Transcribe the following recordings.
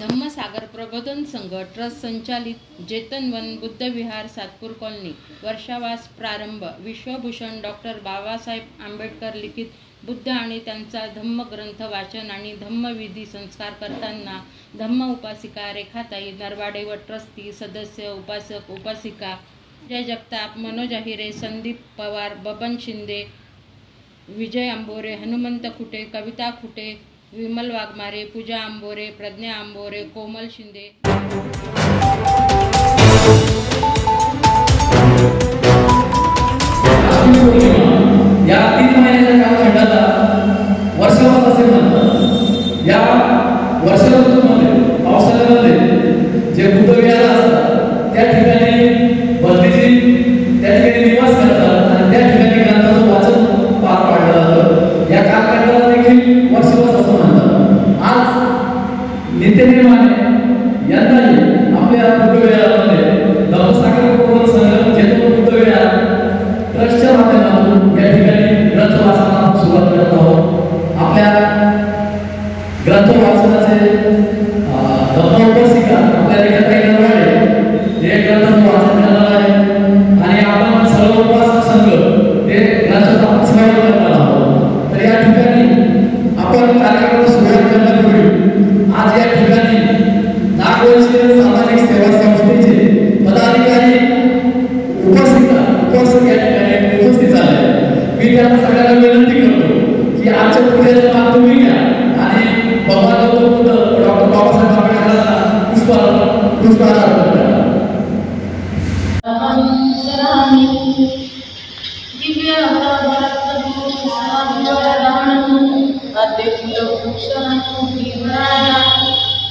धम्मसागर प्रबोधन संघ ट्रस्ट संचालित जेतनवन बुद्ध विहार सातपूर कॉलनी वर्षावास प्रारंभ। विश्वभूषण डॉक्टर बाबासाहेब आंबेडकर लिखित बुद्ध आणि त्यांचा धम्मग्रंथ वाचन आणि धम्मविधी संस्कार करताना धम्म उपासिका रेखाताई नरवाडे व ट्रस्टी सदस्य उपासक उपासिका जय जगताप, मनोज अहिरे, संदीप पवार, बबन शिंदे, विजय आंबोरे, हनुमंत खुटे, कविता खुटे, विमल वाघमारे, पूजा आंबोरे, प्रज्ञा आंबोरे, कोमल शिंदे। या 3 महिन्याच्या कालखंडाला वर्षावास असे म्हणतात। या वर्ष ऋतूमध्ये पावसाळ्यामध्ये जे बुद्ध विहार असतात त्या ठिकाणी बंदीजी त्या ठिकाणी निवास करतात आणि त्या ठिकाणी ग्रंथाचं वाचन पार पाडलं जातं। या कालखंडाला देखील वर्षावास असं म्हणतात। आज नित्यनेमाने यंदाही आपल्या बुद्ध विहारामध्ये धम्मसागर प्रबोधन संघ जेतवण बुद्ध विहार ट्रस्टच्या माध्यमातून या ठिकाणी ग्रंथ वाचनाला सुरुवात करत आहोत। आपल्या ग्रंथ वाचनाचे धम्मोपासिका आपल्या रेखाताई नरवाडे हे ग्रंथाचं वाचन करणार आहे आणि आपण सर्व उपासक संघ हे ग्रंथाचा समावेश करणार आहोत। तर या ठिकाणी आपण कार्यक्रमाला सुरुवात करण्यापूर्वी आज या ठिकाणी नागवंशीय सामाजिक सेवा संस्थेचे पदाधिकारी उपासक या ठिकाणी उपस्थित झाले। मी त्यांना सगळ्यांना विनंती करतो की आजच्या पुढे मान तुम्ही घ्या आणि भगवान गौतम बुद्ध डॉक्टर बाबासाहेब आंबेडकरांना पुष्पहार अर्पण करा।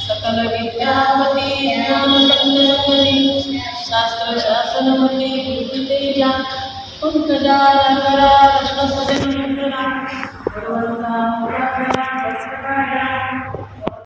सकल विद्यापती ज्ञान शास्त्र शासनमती तेजा पंकजा करा